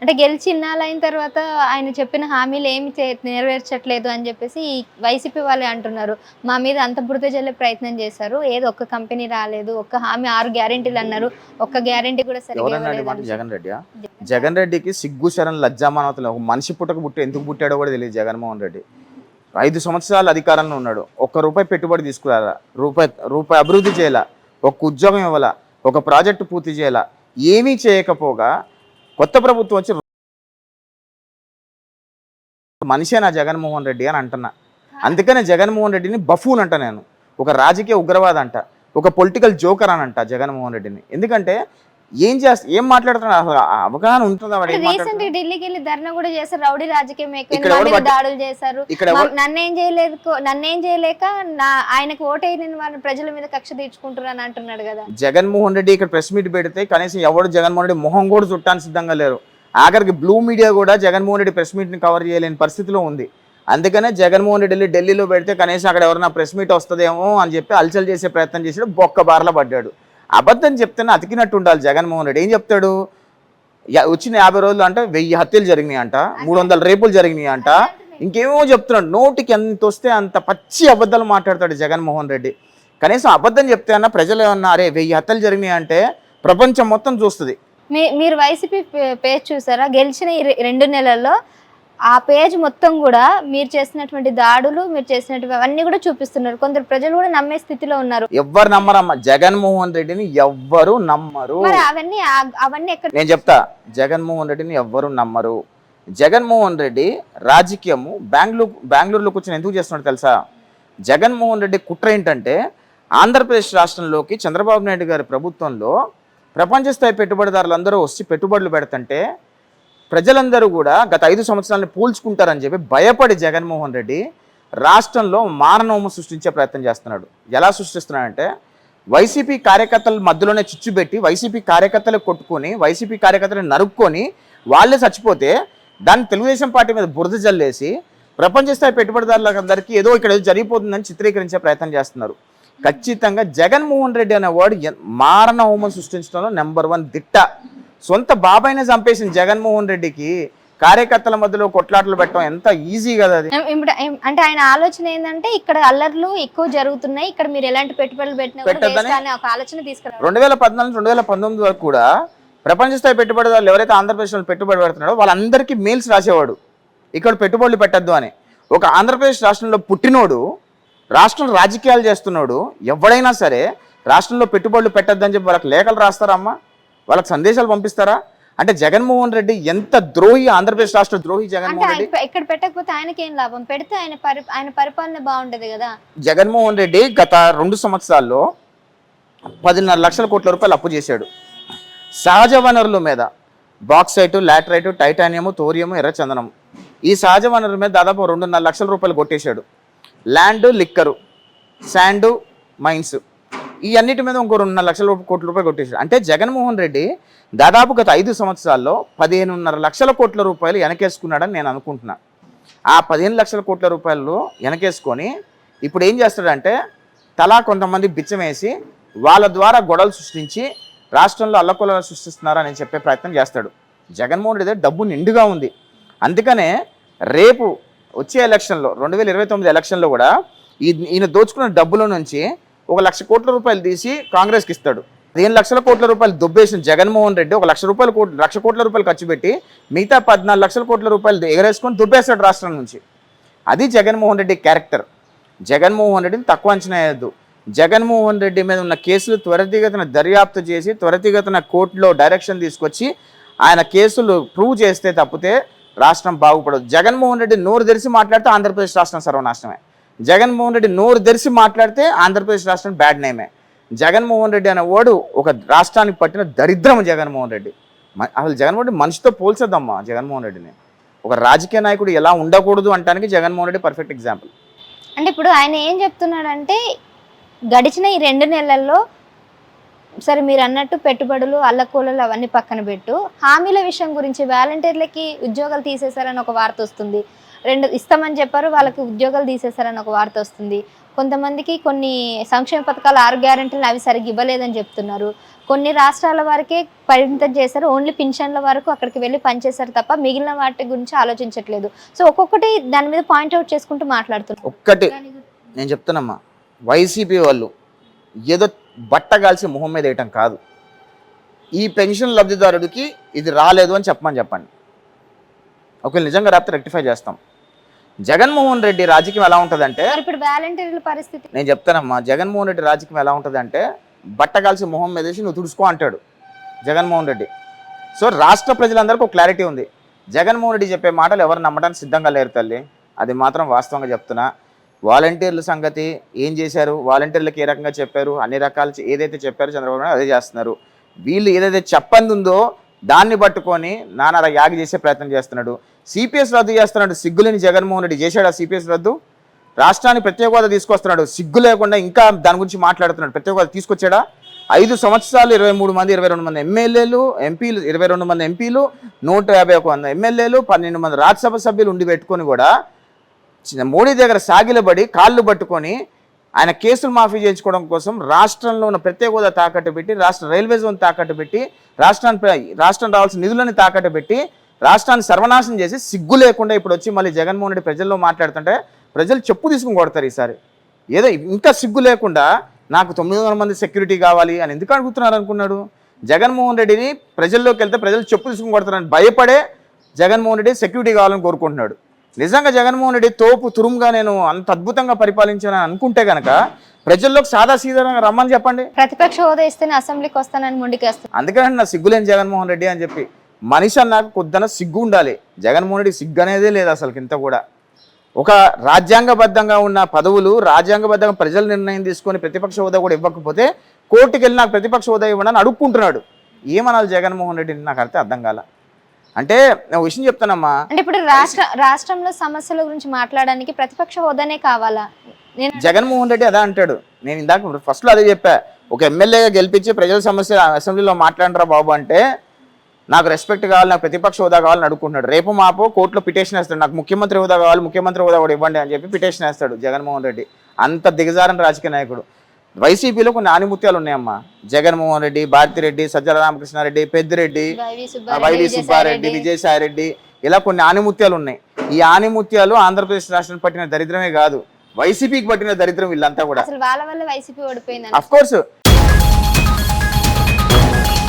అంటే గెలిచి ఇన్నాళ్ళైన తర్వాత ఆయన చెప్పిన హామీలు ఏమి నెరవేర్చట్లేదు అని చెప్పేసి ఈ వైసీపీ వాళ్ళే అంటున్నారు. మా మీద అంత బురద జల్లే ప్రయత్నం చేశారు. ఏదో ఒక్క కంపెనీ రాలేదు. ఒక్క హామీ 6 గ్యారంటీలు అన్నారు. ఒక్క గ్యారంటీ కూడా సరిగ్గా ఎవరన్నాడు ఈ మాట? ఇవ్వలేదని. జగన్ రెడ్డియా? జగన్ రెడ్డికి సిగ్గు శరం లజ్జామానవతలు. ఒక మనిషి ఎందుకు పుట్టాడో కూడా తెలియదు జగన్మోహన్ రెడ్డి. 5 సంవత్సరాలు అధికారంలో ఉన్నాడు. ఒక్క రూపాయి పెట్టుబడి తీసుకురాలా, రూపాయి అభివృద్ధి చేయాల, ఒక ఉద్యోగం ఇవ్వాల, ఒక ప్రాజెక్టు పూర్తి చేయాల, ఏమీ చేయకపోగా కొత్త ప్రభుత్వం వచ్చి మనిషేనా జగన్మోహన్ రెడ్డి అని అంటున్నా. అందుకనే జగన్మోహన్ రెడ్డిని బఫూన్ అంట, నేను ఒక రాజకీయ ఉగ్రవాద అంట, ఒక పొలిటికల్ జోకర్ అని అంట జగన్మోహన్ రెడ్డిని. ఎందుకంటే ఏం మాట్లాడుతున్నా అవగాహన ఉంటుందా? రీసెంట్ ఢిల్లీకి వెళ్ళి ధర్నా కూడా చేశారు. రౌడీ రాజకీయం ఎక్కువ దాడులు చేశారు. నన్నేం చేయలేక ఆయనకు ఓటైన వాళ్ళ ప్రజల మీద కక్ష తీర్చుకుంటున్నారు అని అంటున్నాడు కదా జగన్మోహన్ రెడ్డి. ఇక్కడ ప్రెస్ మీట్ పెడితే కనీసం ఎవరు జగన్మోహన్ రెడ్డి మొహం కూడా చుట్టానికి సిద్ధంగా లేరు. ఆఖరికి బ్లూ మీడియా కూడా జగన్మోహన్ రెడ్డి ప్రెస్ మీట్ని కవర్ చేయలేని పరిస్థితిలో ఉంది. అందుకనే జగన్మోహన్ రెడ్డి ఢిల్లీలో పెడితే కనీసం అక్కడ ఎవరైనా ప్రెస్ మీట్ వస్తుందేమో అని చెప్పి అలచల్ చేసే ప్రయత్నం చేసాడు. బొక్క బార్ల పడ్డాడు. అబద్ధం చెప్తేనే అతికినట్టు ఉండాలి జగన్మోహన్ రెడ్డి. ఏం చెప్తాడు? వచ్చిన 50 రోజులు అంట 1000 హత్యలు జరిగినాయి అంట, 300 రేపులు జరిగినాయి అంట, ఇంకేమో చెప్తున్నాడు. నోటికి ఎంత వస్తే అంత పచ్చి అబద్ధాలు మాట్లాడతాడు జగన్మోహన్ రెడ్డి. కనీసం అబద్ధం చెప్తే అన్న ప్రజలు ఏమన్నా అరే 1000 హత్యలు జరిగినాయి అంటే ప్రపంచం మొత్తం చూస్తుంది. మీరు వైసీపీ పేజ్ చూసారా? గెలిచిన ఈ 2 నెలల్లో ఆ పేజ్ మొత్తం కూడా మీరు చేసినటువంటి దాడులు, మీరు చేసినటువంటి అవన్నీ కూడా చూపిస్తున్నారు. కొందరు ప్రజలు కూడా నమ్మే స్థితిలో ఉన్నారు. ఎవ్వరు నమ్మరమ్మా జగన్మోహన్ రెడ్డిని, ఎవ్వరు నమ్మరు. అవన్నీ ఎక్కడ? నేను చెప్తా, జగన్మోహన్ రెడ్డిని ఎవ్వరు నమ్మరు. జగన్మోహన్ రెడ్డి రాజకీయము బెంగళూరులో కూర్చొని ఎందుకు చేస్తున్నాడు తెలుసా? జగన్మోహన్ రెడ్డి కుట్ర ఏంటంటే ఆంధ్రప్రదేశ్ రాష్ట్రంలోకి చంద్రబాబు నాయుడు గారి ప్రభుత్వంలో ప్రపంచ స్థాయి పెట్టుబడిదారులందరూ వచ్చి పెట్టుబడులు పెడుతుంటే ప్రజలందరూ కూడా గత 5 సంవత్సరాలను పూల్చుకుంటారని చెప్పి భయపడి జగన్మోహన్ రెడ్డి రాష్ట్రంలో మారణహోమం సృష్టించే ప్రయత్నం చేస్తున్నాడు. ఎలా సృష్టిస్తున్నాడంటే వైసీపీ కార్యకర్తల మధ్యలోనే చిచ్చుబెట్టి వైసీపీ కార్యకర్తలు కొట్టుకొని వైసీపీ కార్యకర్తలు నరుక్కొని వాళ్ళే చచ్చిపోతే దాన్ని తెలుగుదేశం పార్టీ మీద బురద జల్లేసి ప్రపంచ స్థాయి పెట్టుబడిదారులందరికీ ఏదో ఇక్కడ జరిగిపోతుందని చిత్రీకరించే ప్రయత్నం చేస్తున్నారు. ఖచ్చితంగా జగన్మోహన్ రెడ్డి అనేవాడు మారణహోమం సృష్టించడంలో నెంబర్ 1 దిట్ట. సొంత బాబాయినే చంపేసిన జగన్మోహన్ రెడ్డికి కార్యకర్తల మధ్యలో కొట్లాటలు పెట్టడం ఎంత ఈజీ కదా అది. అంటే ఆయన ఆలోచన ఏంటంటే ఇక్కడ అల్లర్లు ఎక్కువ జరుగుతున్నాయి, ఇక్కడ మీరు ఎలాంటి పెట్టుబడులు పెట్టినా ఒక ఆలోచన తీసుకున్నారు. 2014 2019 వరకు కూడా ప్రపంచ స్థాయి పెట్టుబడిదారులు ఎవరైతే ఆంధ్రప్రదేశ్లో పెట్టుబడి పెడుతున్నాడో వాళ్ళందరికీ మెయిల్స్ రాసేవాడు ఇక్కడ పెట్టుబడులు పెట్టద్దు అని. ఒక ఆంధ్రప్రదేశ్ రాష్ట్రంలో పుట్టినోడు, రాష్ట్రంలో రాజకీయాలు చేస్తున్నాడు ఎవడైనా సరే రాష్ట్రంలో పెట్టుబడులు పెట్టద్దు అని చెప్పి వాళ్ళకి లేఖలు రాస్తారమ్మా, వాళ్ళకి సందేశాలు పంపిస్తారా? అంటే జగన్మోహన్ రెడ్డి ఎంత ద్రోహి, ఆంధ్రప్రదేశ్ రాష్ట్ర ద్రోహి జగన్మోహన్ రెడ్డి. ఇక్కడ పెట్టకపోతే ఆయనకి ఏం లాభం? పెడితే ఆయన పరిపాలన బాగుంటది కదా. జగన్మోహన్ రెడ్డి గత 2 సంవత్సరాల్లో 10.5 లక్షల కోట్ల రూపాయలు అప్పు చేశాడు. సహజ వనరుల మీద బాక్సైట్, లాటరైట్, టైటానియం, థోరియం, ఎర్రచందనం, ఈ సహజ వనరుల మీద దాదాపు 2.5 లక్షల రూపాయలు కొట్టేశాడు. ల్యాండ్, లిక్కరు, శాండ్, మైన్స్, ఈ అన్నిటి మీద ఇంకో 2.5 లక్షల కోట్ల రూపాయలు కొట్టేశాడు. అంటే జగన్మోహన్ రెడ్డి దాదాపు గత 5 సంవత్సరాల్లో 15.5 లక్షల కోట్ల రూపాయలు వెనకేసుకున్నాడని నేను అనుకుంటున్నా. ఆ 15 లక్షల కోట్ల రూపాయలు వెనకేసుకొని ఇప్పుడు ఏం చేస్తాడంటే తలా కొంతమంది బిచ్చం వేసి వాళ్ళ ద్వారా గొడవలు సృష్టించి రాష్ట్రంలో అల్లకొల్లలు సృష్టిస్తున్నారని చెప్పే ప్రయత్నం చేస్తాడు. జగన్మోహన్ రెడ్డి డబ్బు నిండుగా ఉంది. అందుకనే రేపు వచ్చే ఎలక్షన్లో 2029 ఎలక్షన్లో కూడా ఈయన దోచుకున్న డబ్బుల నుంచి 1 లక్ష కోట్ల రూపాయలు తీసి కాంగ్రెస్కి ఇస్తాడు. 15 లక్షల కోట్ల రూపాయలు దొబ్బేసిన జగన్మోహన్ రెడ్డి 1 లక్ష కోట్ల రూపాయలు ఖర్చు పెట్టి మిగతా 14 లక్షల కోట్ల రూపాయలు ఎగరేసుకొని దొబ్బేస్తాడు రాష్ట్రం నుంచి. అది జగన్మోహన్ రెడ్డి క్యారెక్టర్. జగన్మోహన్ రెడ్డిని తక్కువ అంచనా వేయద్దు. జగన్మోహన్ రెడ్డి మీద ఉన్న కేసులు త్వరితగతిన దర్యాప్తు చేసి త్వరితగతిన కోర్టులో డైరెక్షన్ తీసుకొచ్చి ఆయన కేసులు ప్రూవ్ చేస్తే తప్పితే రాష్ట్రం బాగుపడదు. జగన్మోహన్ రెడ్డి నోరు తెరిచి మాట్లాడితే ఆంధ్రప్రదేశ్ రాష్ట్రం సర్వనాశనమే. జగన్మోహన్ రెడ్డి నోరు తెరిచి మాట్లాడితే ఆంధ్రప్రదేశ్ రాష్ట్రం బ్యాడ్ నేమే. జగన్మోహన్ రెడ్డి అనే వాడు ఒక రాష్ట్రానికి పట్టిన దరిద్రం జగన్మోహన్ రెడ్డి. అసలు జగన్మోహన్ రెడ్డి మనిషితో పోల్చొద్దమ్మా జగన్మోహన్ రెడ్డిని. ఒక రాజకీయ నాయకుడు ఎలా ఉండకూడదు అంటానికి జగన్మోహన్ రెడ్డి పర్ఫెక్ట్ ఎగ్జాంపుల్. అంటే ఇప్పుడు ఆయన ఏం చెప్తున్నాడంటే గడిచిన ఈ 2 నెలల్లో సరే మీరు అన్నట్టు పెట్టుబడులు, అల్లకూలలు అవన్నీ పక్కన పెట్టు, హామీల విషయం గురించి వాలంటీర్లకి ఉద్యోగాలు తీసేశారని ఒక వార్త వస్తుంది. 2 ఇస్తామని చెప్పారు, వాళ్ళకి ఉద్యోగాలు తీసేశారని ఒక వార్త వస్తుంది. కొంతమందికి కొన్ని సంక్షేమ పథకాలు 6 గ్యారెంటీలు అవి సరిగ్గా ఇవ్వలేదని చెప్తున్నారు. కొన్ని రాష్ట్రాల వరకే పరిమితం చేశారు, ఓన్లీ పింఛన్ల వరకు అక్కడికి వెళ్ళి పనిచేశారు తప్ప మిగిలిన వాటి గురించి ఆలోచించట్లేదు. సో ఒక్కొక్కటి దాని మీద పాయింట్అవుట్ చేసుకుంటూ మాట్లాడుతున్నారు. ఒక్కటి నేను చెప్తానమ్మా, వైసీపీ వాళ్ళు ఏదో బట్టగాల్సి మొహం మీద వేయటం కాదు, ఈ పెన్షన్ లబ్ధిదారుడికి ఇది రాలేదు అని చెప్పండి. ఒకవేళ నిజంగా రాకపోతే రెక్టిఫై చేస్తాం. జగన్మోహన్ రెడ్డి రాజకీయం ఎలా ఉంటుందంటే, ఇప్పుడు వాలంటీర్ల పరిస్థితి నేను చెప్తానమ్మా, జగన్మోహన్ రెడ్డి రాజకీయం ఎలా ఉంటుందంటే బట్టగాల్సి మొహం మీద వేసి నువ్వు తుడుచుకో అంటాడు జగన్మోహన్ రెడ్డి. సో రాష్ట్ర ప్రజలందరికీ ఒక క్లారిటీ ఉంది, జగన్మోహన్ రెడ్డి చెప్పే మాటలు ఎవరు నమ్మడానికి సిద్ధంగా లేరు తల్లి, అది మాత్రం వాస్తవంగా చెప్తున్నా. వాలంటీర్ల సంగతి ఏం చేశారు, వాలంటీర్లకు ఏ రకంగా చెప్పారు, అన్ని రకాలు ఏదైతే చెప్పారో చంద్రబాబు నాయుడు అదే చేస్తున్నారు. వీళ్ళు ఏదైతే చెప్పంది ఉందో దాన్ని పట్టుకొని నానా యాగి చేసే ప్రయత్నం చేస్తున్నాడు. సిపిఎస్ రద్దు చేస్తున్నాడు, సిగ్గులేని జగన్మోహన్ రెడ్డి చేశాడు ఆ సిపిఎస్ రద్దు. రాష్ట్రాన్ని ప్రత్యేక హోదా తీసుకొస్తున్నాడు, సిగ్గు లేకుండా ఇంకా దాని గురించి మాట్లాడుతున్నాడు. ప్రత్యేక హోదా తీసుకొచ్చాడా? 5 సంవత్సరాలు 22 మంది 22 మంది ఎమ్మెల్యేలు ఎంపీలు, 22 మంది ఎంపీలు, 151 మంది ఎమ్మెల్యేలు, 12 మంది రాజ్యసభ సభ్యులు ఉండి పెట్టుకొని కూడా మోడీ దగ్గర సాగిలబడి కాళ్ళు పట్టుకొని ఆయన కేసులు మాఫీ చేయించుకోవడం కోసం రాష్ట్రంలో ఉన్న ప్రత్యేక హోదా తాకట్టు పెట్టి, రాష్ట్ర రైల్వే జోన్ తాకట్టు పెట్టి, రాష్ట్రం రావాల్సిన నిధులని తాకట్టు పెట్టి రాష్ట్రాన్ని సర్వనాశనం చేసి సిగ్గు లేకుండా ఇప్పుడు వచ్చి మళ్ళీ జగన్మోహన్ రెడ్డి ప్రజల్లో మాట్లాడుతుంటే ప్రజలు చెప్పు తీసుకుని కొడతారు ఈసారి. ఏదో ఇంకా సిగ్గు లేకుండా నాకు 900 మంది సెక్యూరిటీ కావాలి అని ఎందుకు అడుగుతున్నారు అనుకున్నాడు. జగన్మోహన్ రెడ్డిని ప్రజల్లోకి వెళ్తే ప్రజలు చెప్పు తీసుకుని కొడతారని భయపడే జగన్మోహన్ రెడ్డి సెక్యూరిటీ కావాలని కోరుకుంటున్నాడు. నిజంగా జగన్మోహన్ రెడ్డి తోపు తురుముగా నేను అంత అద్భుతంగా పరిపాలించానని అనుకుంటే కనుక ప్రజల్లోకి సాదాసీదాగా రమ్మని చెప్పండి. ప్రతిపక్ష హోదా ఇస్తేనే అసెంబ్లీకి వస్తానని మొండికేస్తాను. అందుకని నా సిగ్గులేని జగన్మోహన్ రెడ్డి అని చెప్పి, మనిషి అన్నాక కొద్దిన సిగ్గు ఉండాలి. జగన్మోహన్ రెడ్డి సిగ్గు అనేదే లేదు అసలు ఇంత కూడా. ఒక రాజ్యాంగబద్ధంగా ఉన్న పదవులు రాజ్యాంగబద్ధంగా ప్రజలు నిర్ణయం తీసుకొని ప్రతిపక్ష హోదా కూడా ఇవ్వకపోతే కోర్టుకు వెళ్ళి నాకు ప్రతిపక్ష హోదా ఇవ్వడానికి అడుక్కుంటున్నాడు. ఏమనాలి జగన్మోహన్ రెడ్డిని నాకు అర్థం కాల. అంటే నేను విషయం చెప్తానమ్మా, అంటే ఇప్పుడు రాష్ట్రంలో సమస్యల గురించి మాట్లాడడానికి ప్రతిపక్ష హోదానే కావాలా? జగన్మోహన్ రెడ్డి అదే అంటాడు. నేను ఇందాక ఫస్ట్లో అదే చెప్పా, ఒక ఎమ్మెల్యేగా గెలిపించి ప్రజల సమస్య అసెంబ్లీలో మాట్లాడరా బాబు అంటే నాకు రెస్పెక్ట్ కావాలి, నాకు ప్రతిపక్ష హోదా కావాలని అడుగుకుంటున్నాడు. రేపు మాపో కోర్టులో పిటిషన్ వేస్తాడు, నాకు ముఖ్యమంత్రి హోదా కావాలి, ముఖ్యమంత్రి హోదా కూడా ఇవ్వండి అని చెప్పి పిటిషన్ వేస్తాడు జగన్మోహన్ రెడ్డి. అంత దిగజారని రాజకీయ నాయకుడు. వైసీపీలో కొన్ని ఆనిముత్యాలు ఉన్నాయమ్మా, జగన్మోహన్ రెడ్డి, భారతిరెడ్డి, సజ్జల రామకృష్ణారెడ్డి, పెద్దిరెడ్డి, వైవి సుబ్బారెడ్డి, విజయసాయిరెడ్డి, ఇలా కొన్ని ఆనిముత్యాలు ఉన్నాయి. ఈ ఆనిముత్యాలు ఆంధ్రప్రదేశ్ రాష్ట్రానికి పట్టిన దరిద్రమే కాదు, వైసీపీకి పట్టిన దరిద్రం వీళ్ళంతా కూడా. వాళ్ళ వల్ల వైసీపీ ఓడిపోయింది. Of course